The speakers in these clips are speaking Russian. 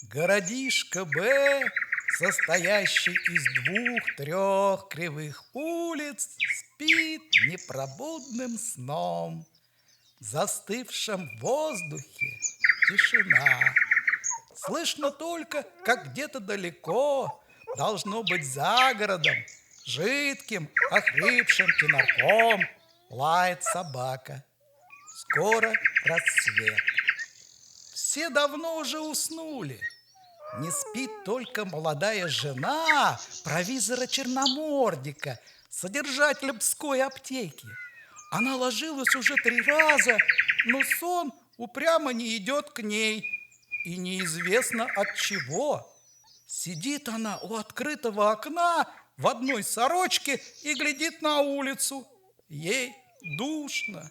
Городишко Б, состоящий из двух-трех кривых улиц, спит непробудным сном. В застывшем воздухе тишина. Слышно только, как где-то далеко, должно быть за городом, жидким, охрипшим тенорком лает собака. Скоро рассвет. Все давно уже уснули. Не спит только молодая жена провизора Черномордика, содержателя Пской аптеки. Она ложилась уже 3 раза, но сон упрямо не идет к ней. И неизвестно от чего. Сидит она у открытого окна в одной сорочке и глядит на улицу. Ей душно,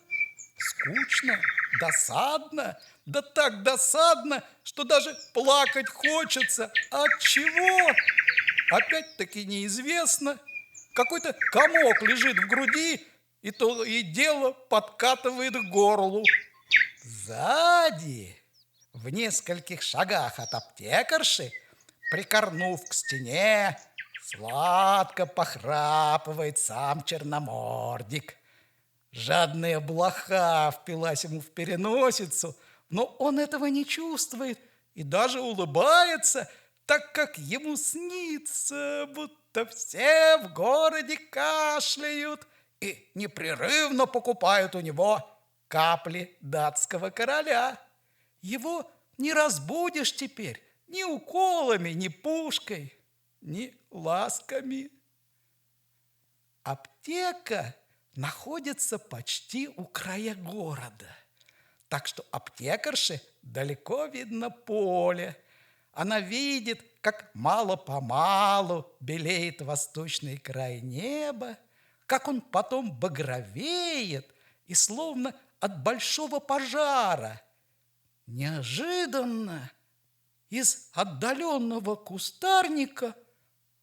скучно, досадно, да так досадно, что даже плакать хочется. От чего? Опять-таки неизвестно. Какой-то комок лежит в груди, и то и дело подкатывает к горлу. Сзади, в нескольких шагах от аптекарши, прикорнув к стене, сладко похрапывает сам Черномордик. Жадная блоха впилась ему в переносицу, но он этого не чувствует и даже улыбается, так как ему снится, будто все в городе кашляют и непрерывно покупают у него капли датского короля. Его не разбудишь теперь ни уколами, ни пушкой, ни ласками. Аптека находится почти у края города, так что аптекарше далеко видно поле. Она видит, как мало-помалу белеет восточный край неба, как он потом багровеет и словно от большого пожара. Неожиданно из отдаленного кустарника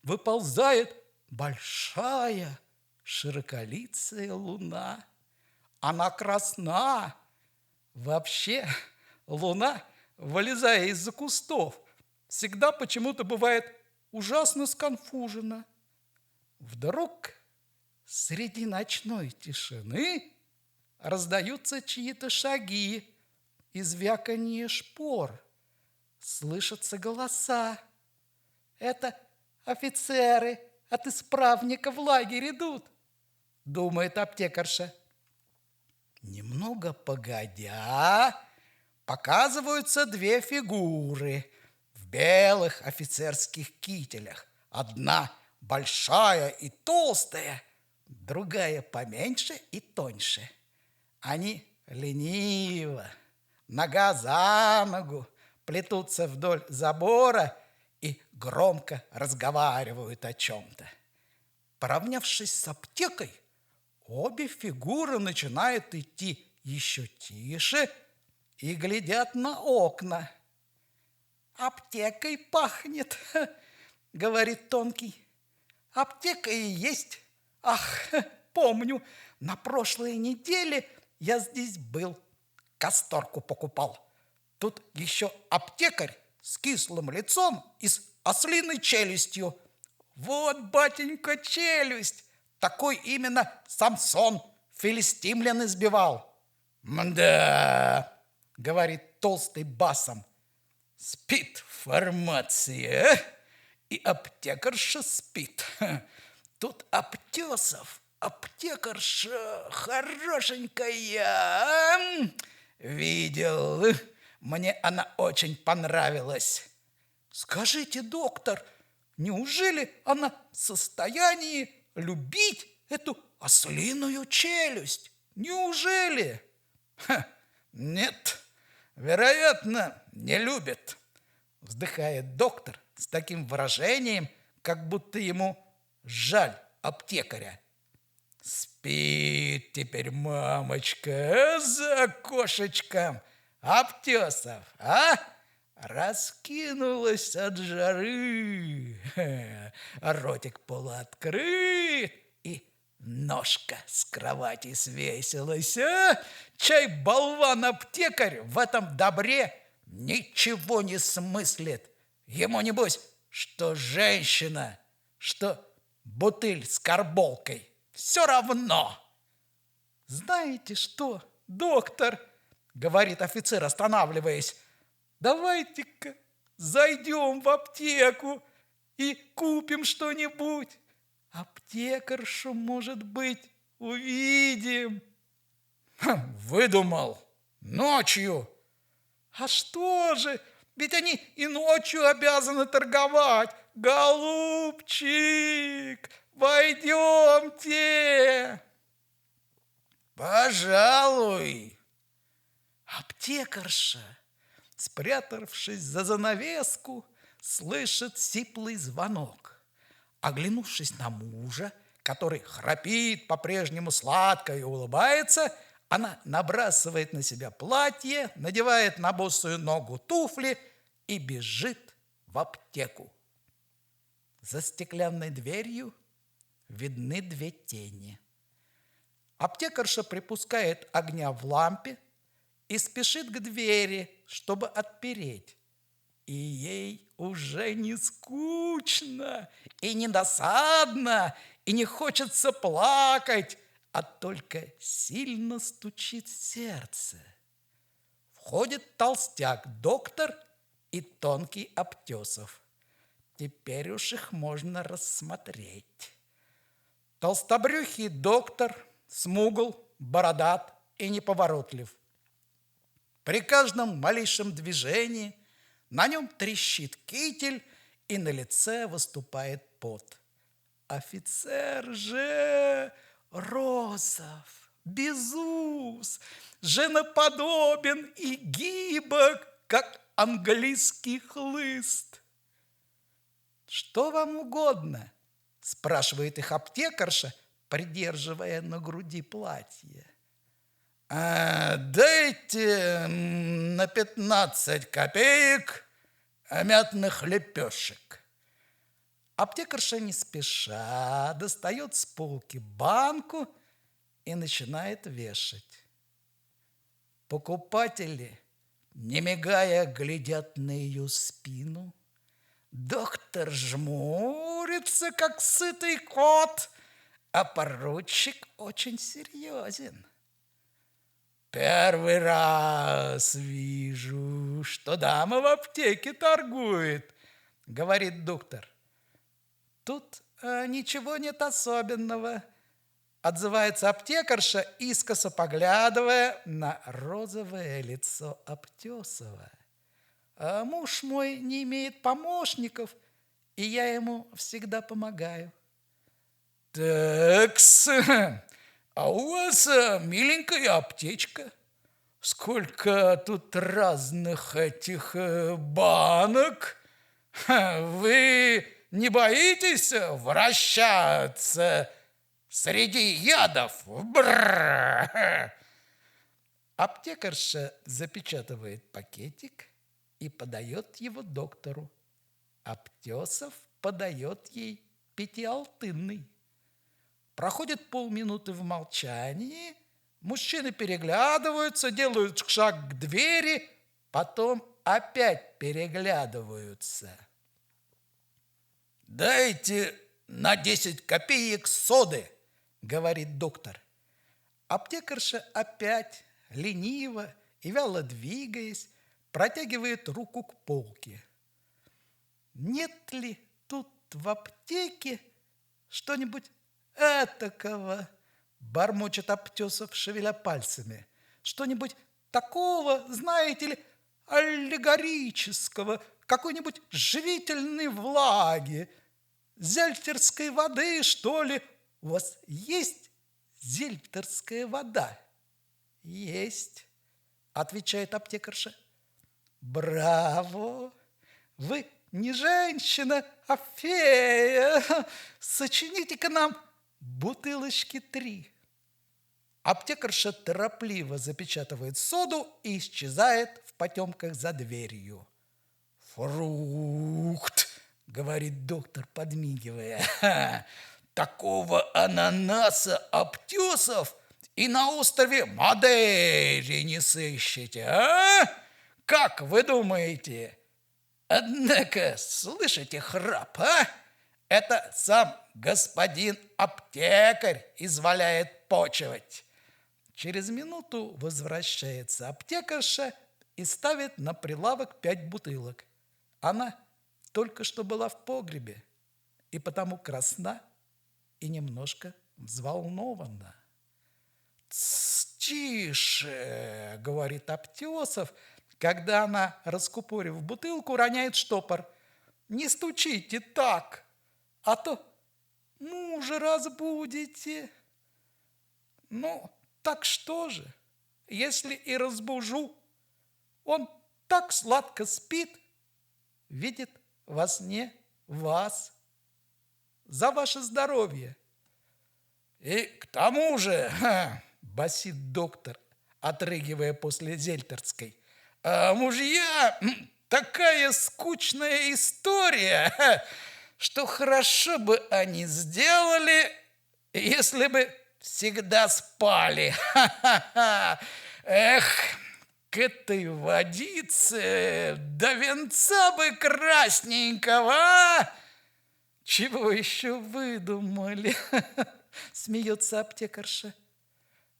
выползает большая широколицая луна. Она красна. Вообще, луна, вылезая из-за кустов, всегда почему-то бывает ужасно сконфужена. Вдруг среди ночной тишины раздаются чьи-то шаги и звяканье шпор. Слышатся голоса. Это офицеры от исправника в лагерь идут, думает аптекарша. Немного погодя, показываются 2 фигуры в белых офицерских кителях. Одна большая и толстая, другая поменьше и тоньше. Они лениво, нога за ногу, плетутся вдоль забора и громко разговаривают о чем-то. Поравнявшись с аптекой, обе фигуры начинают идти еще тише и глядят на окна. «Аптекой пахнет», — говорит тонкий. «Аптека и есть. Ах, помню, на прошлой неделе я здесь был, касторку покупал. Тут еще аптекарь с кислым лицом и с ослиной челюстью. Вот, батенька, челюсть! Такой именно Самсон филистимлян избивал». «Мда!» — говорит толстый басом. «Спит формация, и аптекарша спит. Тут Аптесов, аптекарша хорошенькая. Видел, мне она очень понравилась». «Скажите, доктор, неужели она в состоянии любить эту ослиную челюсть? Неужели?» Нет, вероятно, не любит», — вздыхает доктор с таким выражением, как будто ему жаль аптекаря. «Спит теперь мамочка за окошечком. Аптесов, а? Раскинулась от жары, ротик полуоткрыт, и ножка с кровати свесилась. Чай болван-аптекарь в этом добре ничего не смыслит. Ему, небось, что женщина, что бутыль с карболкой. Все равно. Знаете что, доктор, говорит офицер, останавливаясь, давайте-ка зайдем в аптеку и купим что-нибудь. Аптекаршу, может быть, увидим. Выдумал. Ночью. А что же? Ведь они и ночью обязаны торговать. Голубчик, войдемте. Пожалуй. Аптекарша, спрятавшись за занавеску, слышит сиплый звонок. Оглянувшись на мужа, который храпит по-прежнему сладко и улыбается, она набрасывает на себя платье, надевает на босую ногу туфли и бежит в аптеку. За стеклянной дверью видны две тени. Аптекарша припускает огня в лампе и спешит к двери, чтобы отпереть. И ей уже не скучно, и не досадно, и не хочется плакать, а только сильно стучит сердце. Входит толстяк-доктор и тонкий Аптесов. Теперь уж их можно рассмотреть. Толстобрюхий доктор, смугл, бородат и неповоротлив. При каждом малейшем движении на нем трещит китель, и на лице выступает пот. Офицер же розов, безус, женоподобен и гибок, как английский хлыст. «Что вам угодно?» – спрашивает их аптекарша, придерживая на груди платье. «Дайте на 15 копеек мятных лепешек». Аптекарша не спеша достает с полки банку и начинает вешать. Покупатели, не мигая, глядят на ее спину. Доктор жмурится, как сытый кот, а поручик очень серьезен. «Первый раз вижу, что дама в аптеке торгует», — говорит доктор. «Тут ничего нет особенного», — отзывается аптекарша, искоса поглядывая на розовое лицо Аптесова. «Муж мой не имеет помощников, и я ему всегда помогаю». «Так-с, а у вас миленькая аптечка. Сколько тут разных этих банок. Вы не боитесь вращаться среди ядов? Бррр!» Аптекарша запечатывает пакетик и подает его доктору. Аптесов подает ей пятиалтынный. Проходит полминуты в молчании, мужчины переглядываются, делают шаг к двери, потом опять переглядываются. «Дайте на 10 копеек соды», — говорит доктор. Аптекарша опять, лениво и вяло двигаясь, протягивает руку к полке. «Нет ли тут в аптеке что-нибудь этакого?» – бормочет Аптесов, шевеля пальцами. «Что-нибудь такого, знаете ли, аллегорического, какой-нибудь живительной влаги, зельтерской воды, что ли? У вас есть зельтерская вода?» «Есть», – отвечает аптекарша. «Браво! Вы не женщина, а фея! Сочините-ка нам бутылочки 3». Аптекарша торопливо запечатывает соду и исчезает в потемках за дверью. «Фрукт!» — говорит доктор, подмигивая. «Такого ананаса, Аптесов, и на острове Мадейре не сыщете, а? Как вы думаете, Однако, слышите храп, а? Это сам господин аптекарь изволяет почивать. Через минуту возвращается аптекарша и ставит на прилавок 5 бутылок. Она только что была в погребе и потому красна и немножко взволнована. «Тише!» — говорит Аптесов, когда она, раскупорив бутылку, роняет штопор. «Не стучите так, а то мужа разбудите». «Ну, так что же, если и разбужу? Он так сладко спит, видит во сне вас. За ваше здоровье». «И к тому же, басит доктор, отрыгивая после зельтерской, мужья такая скучная история, что хорошо бы они сделали, если бы всегда спали. Эх, к этой водице до венца бы красненького!» «Чего еще выдумали?» – смеется аптекарша.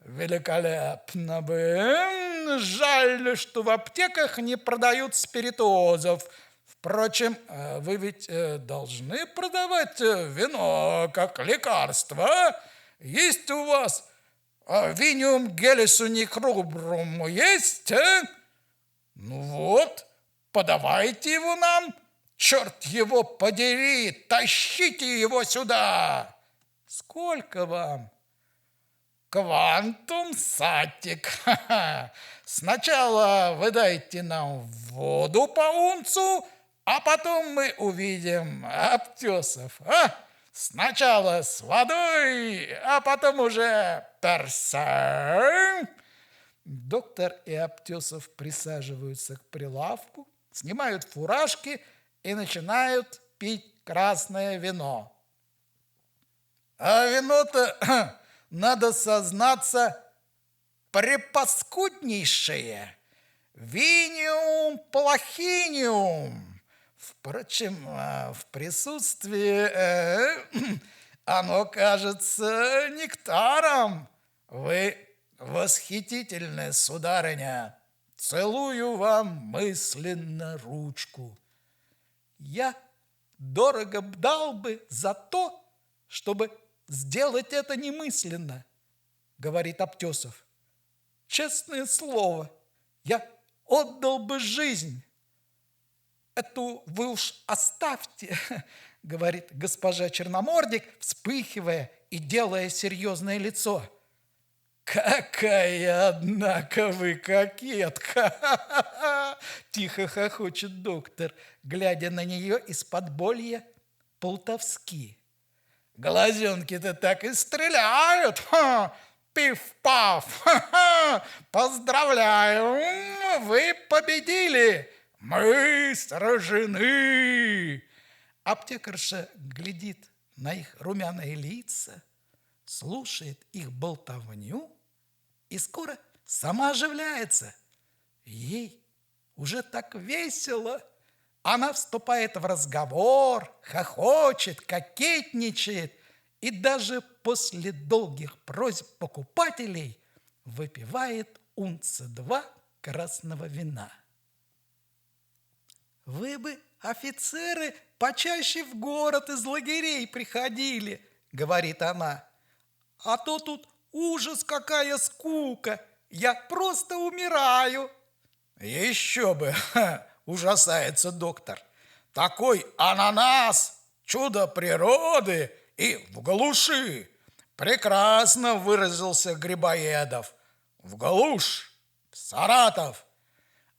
«Великолепно бы! Жаль, что в аптеках не продают спиритуозов. Впрочем, вы ведь должны продавать вино как лекарство. Есть у вас виниум гелисуникрубрум есть? Ну вот, подавайте его нам. Черт его подери, тащите его сюда!» «Сколько вам?» «Квантум сатик. Сначала вы дайте нам воду по унцу, а потом мы увидим, Аптесов. Сначала с водой, а потом уже перса». Доктор и Аптесов присаживаются к прилавку, снимают фуражки и начинают пить красное вино. А вино-то, надо сознаться, препаскуднейшее. Виниум плохиниум. Впрочем, в присутствии оно кажется нектаром. Вы восхитительны, сударыня. Целую вам мысленно ручку. Я дорого дал бы за то, чтобы сделать это немысленно, говорит Аптесов. Честное слово, я отдал бы жизнь. Эту вы уж оставьте, говорит госпожа Черномордик, вспыхивая и делая серьезное лицо. «Какая, однако, вы кокетка!» Тихо хохочет доктор, глядя на нее из-под болья по-плутовски. «Глазенки-то так и стреляют! Пиф-паф! Поздравляю! Вы победили! Мы сражены!» Аптекарша глядит на их румяные лица, слушает их болтовню и скоро сама оживляется. Ей уже так весело. Она вступает в разговор, хохочет, кокетничает и даже после долгих просьб покупателей выпивает унца 2 красного вина. «Вы бы, офицеры, почаще в город из лагерей приходили, — говорит она, — а то тут ужас, какая скука, я просто умираю». «Еще бы, ужасается доктор, такой ананас, чудо природы и в глуши. Прекрасно выразился Грибоедов. В глушь, в Саратов.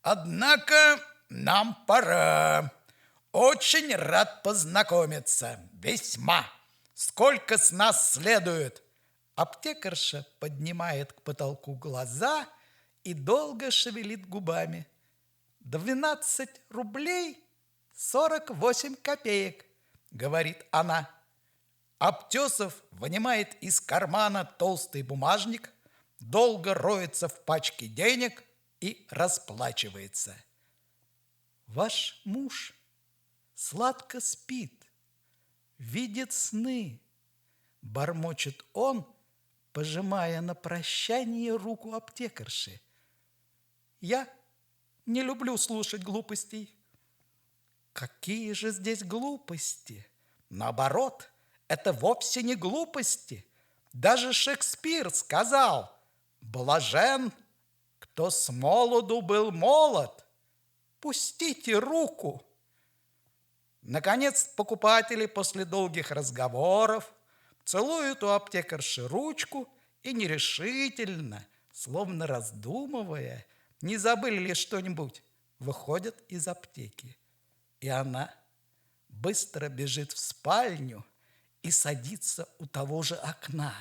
Однако нам пора. Очень рад познакомиться, весьма. Сколько с нас следует?» Аптекарша поднимает к потолку глаза и долго шевелит губами. 12 рублей 48 копеек, говорит она. Аптесов вынимает из кармана толстый бумажник, долго роется в пачке денег и расплачивается. «Ваш муж сладко спит, видит сны, бормочет он, пожимая на прощание руку аптекарши. Я не люблю слушать глупостей. Какие же здесь глупости? Наоборот, это вовсе не глупости. Даже Шекспир сказал: блажен, кто с молоду был молод. Пустите руку. Наконец, покупатели после долгих разговоров целуют у аптекарши ручку и нерешительно, словно раздумывая, не забыли ли что-нибудь, выходят из аптеки. И она быстро бежит в спальню и садится у того же окна.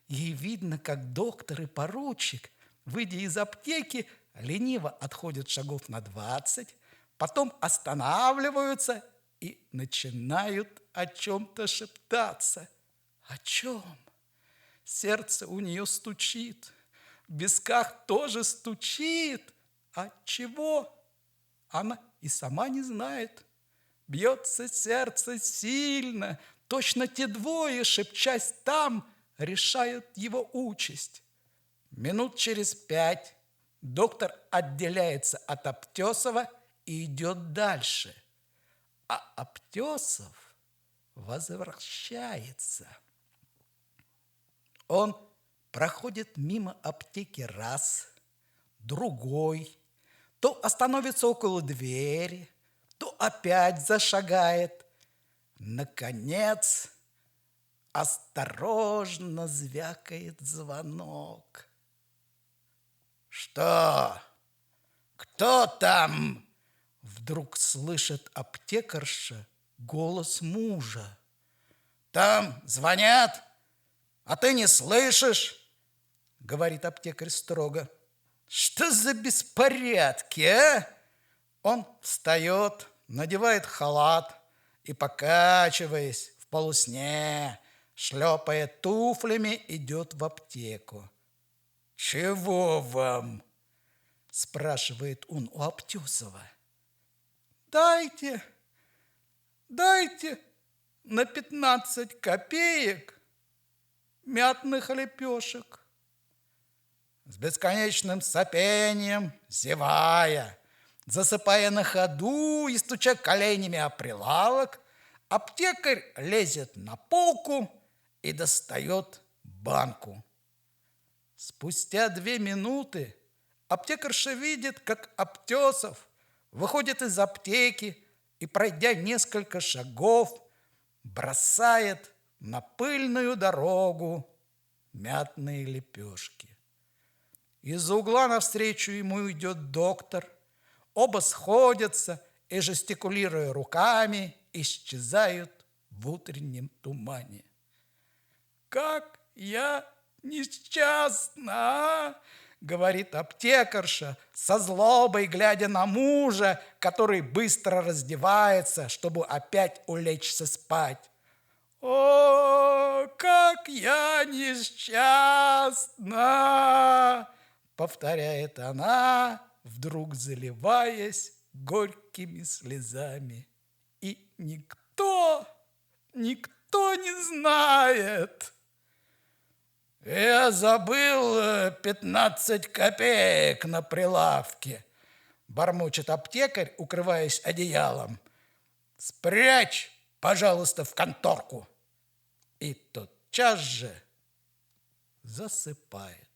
Ей видно, как доктор и поручик, выйдя из аптеки, лениво отходят шагов на 20, потом останавливаются и начинают о чем-то шептаться. О чем? Сердце у нее стучит, в висках тоже стучит. От чего? Она и сама не знает. Бьется сердце сильно, точно те двое, шепчась там, решают его участь. Минут через 5 доктор отделяется от Аптесова и идет дальше. А Аптесов возвращается. Он проходит мимо аптеки раз, другой, то остановится около двери, то опять зашагает. Наконец, осторожно звякает звонок. «Что? Кто там?» Вдруг слышит аптекарша голос мужа. «Там звонят, а ты не слышишь?» Говорит аптекарь строго. «Что за беспорядки, а?» Он встает, надевает халат и, покачиваясь в полусне, шлепая туфлями, идет в аптеку. «Чего вам?» – спрашивает он у Аптесова. «Дайте на 15 копеек мятных лепешек». С бесконечным сопением, зевая, засыпая на ходу и стуча коленями о прилавок, аптекарь лезет на полку и достает банку. Спустя 2 минуты аптекарша видит, как Аптесов выходит из аптеки и, пройдя несколько шагов, бросает на пыльную дорогу мятные лепешки. Из-за угла навстречу ему идет доктор. Оба сходятся и, жестикулируя руками, исчезают в утреннем тумане. «Как я несчастна, а?» – говорит аптекарша, со злобой глядя на мужа, который быстро раздевается, чтобы опять улечься спать. «О, как я несчастна!» – повторяет она, вдруг заливаясь горькими слезами. И никто не знает. «Я забыл 15 копеек на прилавке», – бормочет аптекарь, укрываясь одеялом. «Спрячь, пожалуйста, в конторку». И тотчас же засыпает.